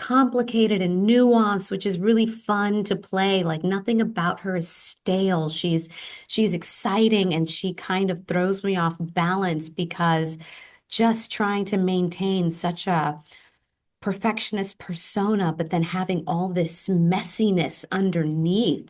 complicated and nuanced, which is really fun to play. Like nothing about her is stale. She's exciting and she kind of throws me off balance because just trying to maintain such a perfectionist persona, but then having all this messiness underneath.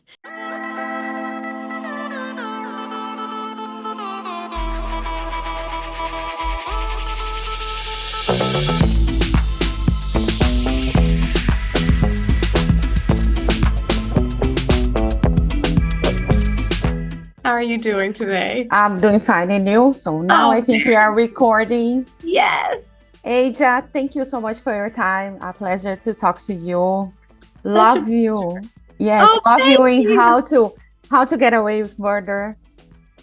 How are you doing today? I'm doing fine, and you? So now I Oh, think we are recording. yes. Aja, thank you so much for your time. A pleasure to talk to you. Such a Love pleasure. you. Yes, Oh, love thank you in you. how to get away with murder.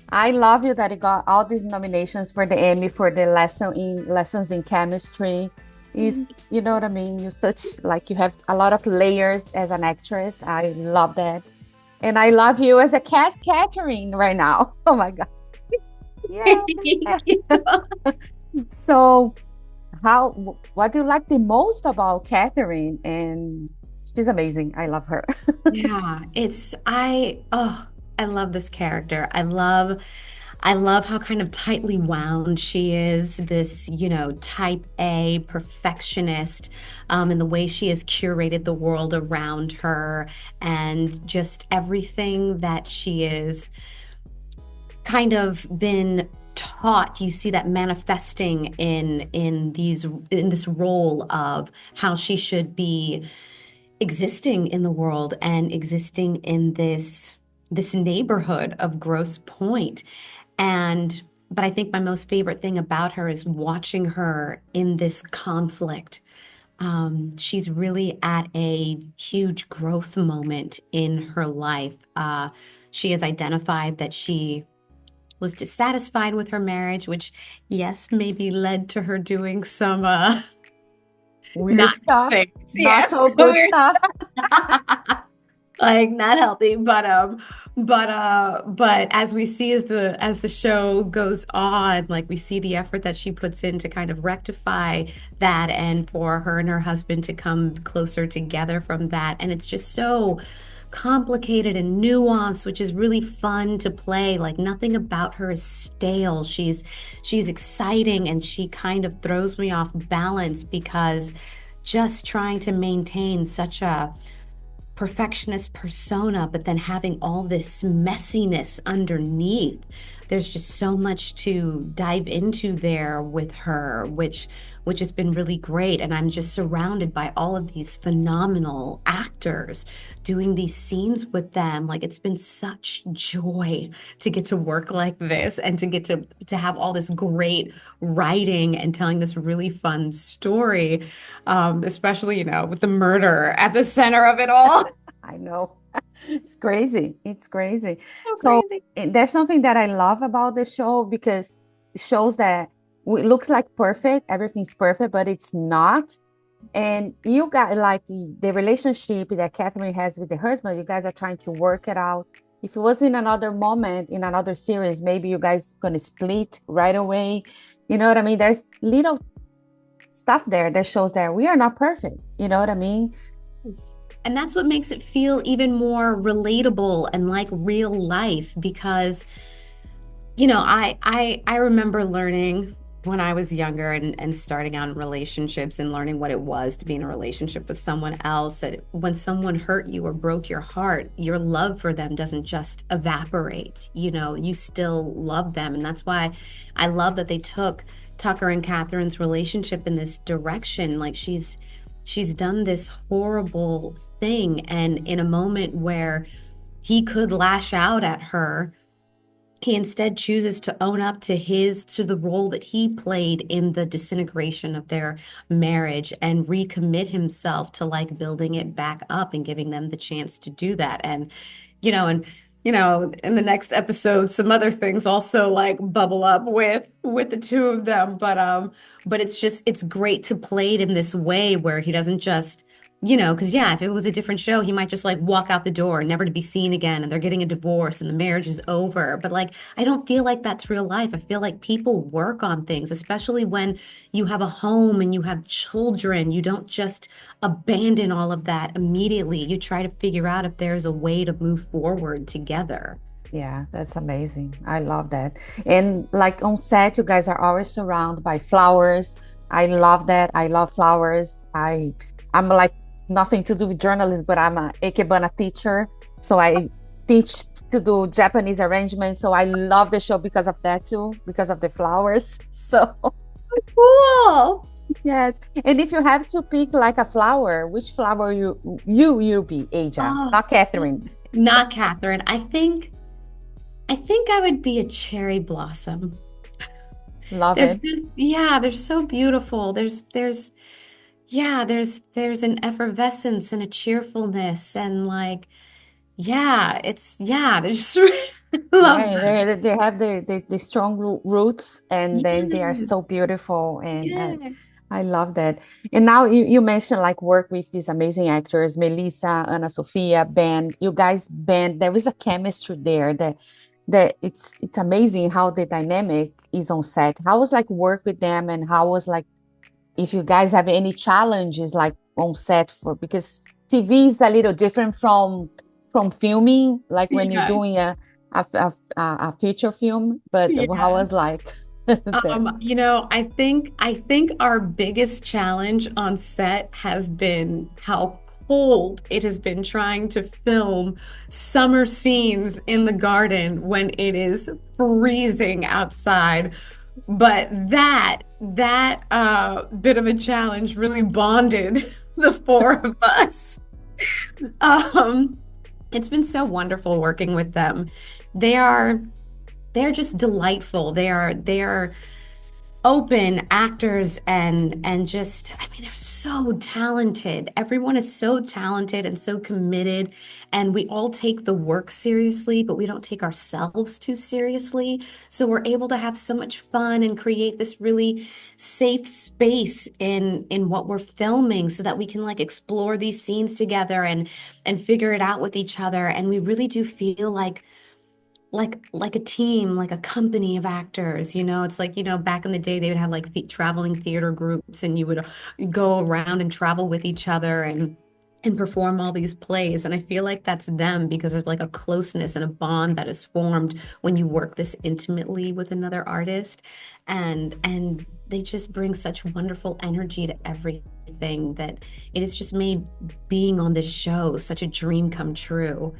I love you that you got all these nominations for the Emmy for the lessons in chemistry. Is you know what I mean? You such like you have a lot of layers as an actress. I love that. And I love you as a Catherine right now. Oh my God. Yeah. Thank you. So, what do you like the most about Catherine? And she's amazing. I love her. Yeah, I love this character. I love how kind of tightly wound she is, this, type A perfectionist, and the way she has curated the world around her and just everything that she is kind of been taught. You see that manifesting in this role of how she should be existing in the world and existing in this neighborhood of Grosse Pointe. And but I think my most favorite thing about her is watching her in this conflict. She's really at a huge growth moment in her life. She has identified that she was dissatisfied with her marriage, which, yes, maybe led to her doing some Weird not stuff, things. not Yes, so good weird. stuff. Like not healthy, but as we see as the show goes on, like we see the effort that she puts in to kind of rectify that and for her and her husband to come closer together from that. And it's just so complicated and nuanced, which is really fun to play. Like nothing about her is stale. She's exciting and she kind of throws me off balance because just trying to maintain such a perfectionist persona, but then having all this messiness underneath. There's just so much to dive into there with her, which has been really great. And I'm just surrounded by all of these phenomenal actors doing these scenes with them. Like it's been such joy to get to work like this and to get to have all this great writing and telling this really fun story, especially, with the murder at the center of it all. I know. It's crazy. It's crazy. So So crazy. there's something that I love about the show because it shows that it looks like perfect, everything's perfect, but it's not. And you got like the relationship that Catherine has with the husband, you guys are trying to work it out. If it was in another moment, in another series, maybe you guys gonna split right away. You know what I mean? There's little stuff there that shows that we are not perfect. You know what I mean? And that's what makes it feel even more relatable and like real life because, I remember learning when I was younger and starting out in relationships and learning what it was to be in a relationship with someone else, that when someone hurt you or broke your heart, your love for them doesn't just evaporate. You still love them. And that's why I love that they took Tucker and Catherine's relationship in this direction. Like she's done this horrible thing, and in a moment where he could lash out at her, he instead chooses to own up to the role that he played in the disintegration of their marriage and recommit himself to like building it back up and giving them the chance to do that. And in the next episode some other things also like bubble up with the two of them, but it's great to play it in this way where he doesn't just Because yeah, if it was a different show, he might just like walk out the door, never to be seen again, and they're getting a divorce and the marriage is over. But like, I don't feel like that's real life. I feel like people work on things, especially when you have a home and you have children. You don't just abandon all of that immediately. You try to figure out if there's a way to move forward together. Yeah, that's amazing. I love that. And like on set, you guys are always surrounded by flowers. I love that. I love flowers. I'm like nothing to do with journalism, but I'm a ikebana teacher. So I teach to do Japanese arrangements. So I love the show because of that too, because of the flowers. So Cool. yes. And if you have to pick like a flower, which flower you be, Aja, Oh, not Catherine. not Catherine. I think I would be a cherry blossom. Love There's it. just, yeah, they're so beautiful. There's an effervescence and a cheerfulness and like, there's love Yeah, them. they have the strong roots, and then they are Yes, so beautiful, and yeah. I love that. And now you mentioned like work with these amazing actors, Melissa, AnnaSophia, Ben. You guys, Ben, there is a chemistry there that it's amazing how the dynamic is on set. How was like work with them, and how was like if you guys have any challenges like on set for because TV is a little different from filming, like when you're Yes. doing a feature film. But how Yeah. was like there? I think our biggest challenge on set has been how cold it has been trying to film summer scenes in the garden when it is freezing outside. But that bit of a challenge really bonded the four of us. Um, it's been so wonderful working with them. They are they're just delightful. They are open actors and just I mean they're so talented. Everyone is so talented and so committed and we all take the work seriously, but we don't take ourselves too seriously. So we're able to have so much fun and create this really safe space in what we're filming so that we can like explore these scenes together and figure it out with each other. And we really do feel like a team, like a company of actors, it's like, back in the day they would have like traveling theater groups and you would go around and travel with each other and perform all these plays. And I feel like that's them because there's like a closeness and a bond that is formed when you work this intimately with another artist. And they just bring such wonderful energy to everything that it has just made being on this show such a dream come true.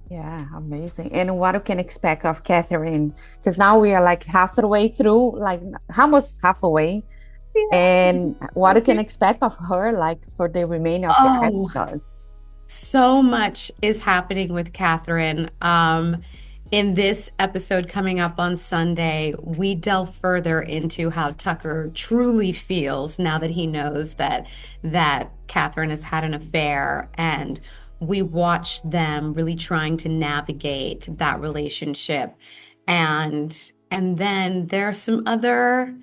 Yeah, amazing. And what we can expect of Catherine, because now we are like halfway through, like almost halfway, and what we can expect of her, like for the remainder of the Oh, episodes. so much is happening with Catherine. In this episode coming up on Sunday, we delve further into how Tucker truly feels now that he knows that Catherine has had an affair, and we watch them really trying to navigate that relationship. And then there are some other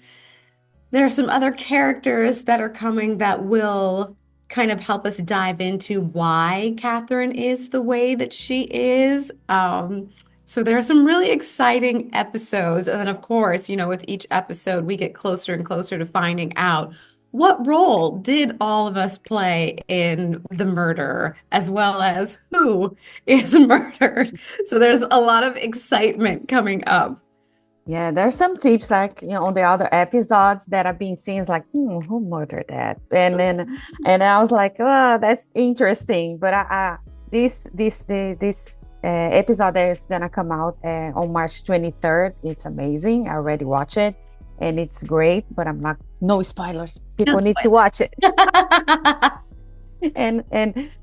characters that are coming that will kind of help us dive into why Catherine is the way that she is. So there are some really exciting episodes. And then, of course, with each episode, we get closer and closer to finding out what role did all of us play in the murder, as well as who is murdered. So there's a lot of excitement coming up. Yeah, there's some tips like on the other episodes that are being seen like, who murdered that? And I was like, oh, that's interesting. But this episode that is gonna come out on March 23rd. It's amazing. I already watched it, and it's great. But I'm not no spoilers. No People need to spoilers. watch it. And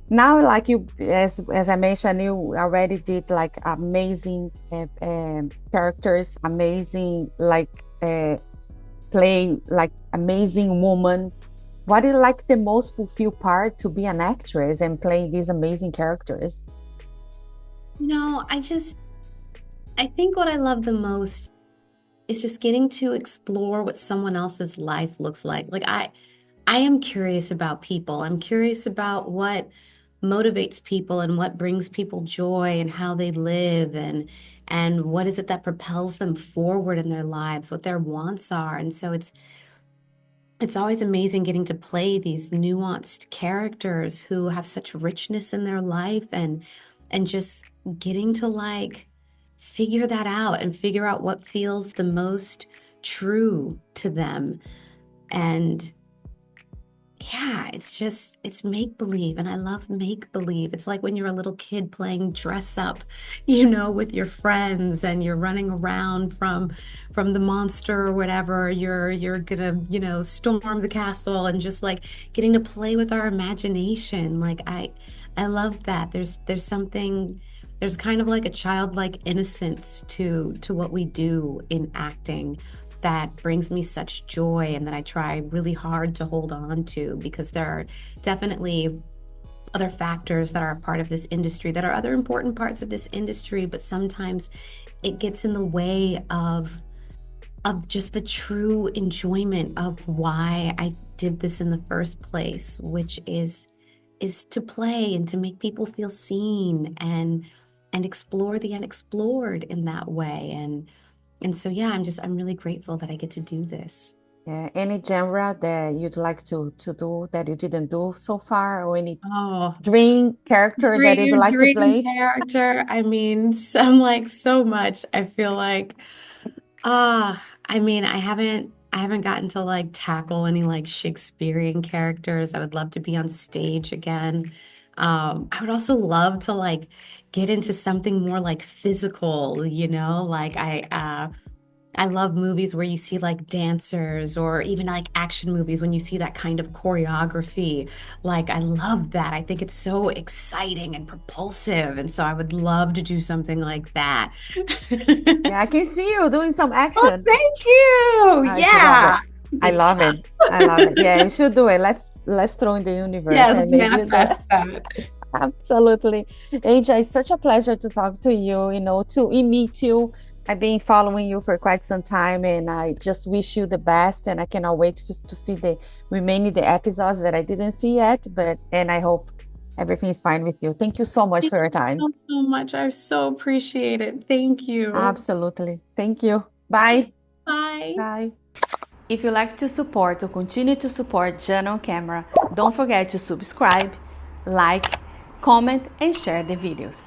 now like you as I mentioned, you already did like amazing characters, amazing like play like amazing woman. What is like the most fulfilled part to be an actress and play these amazing characters? I think what I love the most is just getting to explore what someone else's life looks like. Like I am curious about people. I'm curious about what motivates people and what brings people joy and how they live and what is it that propels them forward in their lives, what their wants are. And so it's always amazing getting to play these nuanced characters who have such richness in their life and just getting to like figure that out and figure out what feels the most true to them. And yeah, it's make believe. And I love make believe. It's like when you're a little kid playing dress up, with your friends and you're running around from the monster or whatever. You're gonna, storm the castle and just like getting to play with our imagination. Like I love that. There's kind of like a childlike innocence to what we do in acting that brings me such joy and that I try really hard to hold on to because there are definitely other factors that are a part of this industry that are other important parts of this industry, but sometimes it gets in the way of just the true enjoyment of why I did this in the first place, which is to play and to make people feel seen and explore the unexplored in that way. And so, yeah, I'm really grateful that I get to do this. Yeah, any genre that you'd like to do that you didn't do so far, or any Oh, dream character that you'd like to dream play? character. I mean, I'm like so much. I feel like, I mean, I haven't gotten to like tackle any like Shakespearean characters. I would love to be on stage again. I would also love to like get into something more like physical, like I love movies where you see like dancers or even like action movies when you see that kind of choreography. Like, I love that. I think it's so exciting and propulsive. And so I would love to do something like that. Yeah, I can see you doing some Oh, action. thank you. I should love Yeah. it. I Big love time. it. I love it. Yeah, you should do it. Let's throw in the universe Yes, and maybe manifest that. that. Absolutely. AJ, it's such a pleasure to talk to you, to meet you. I've been following you for quite some time and I just wish you the best. And I cannot wait to see the remaining the episodes that I didn't see yet. And I hope everything is fine with you. Thank you so much Thank for your you time. so much. I so appreciate it. Thank you. Absolutely. Thank you. Bye. Bye. Bye. If you like to support or continue to support Jana on Camera, don't forget to subscribe, like, comment, and share the videos.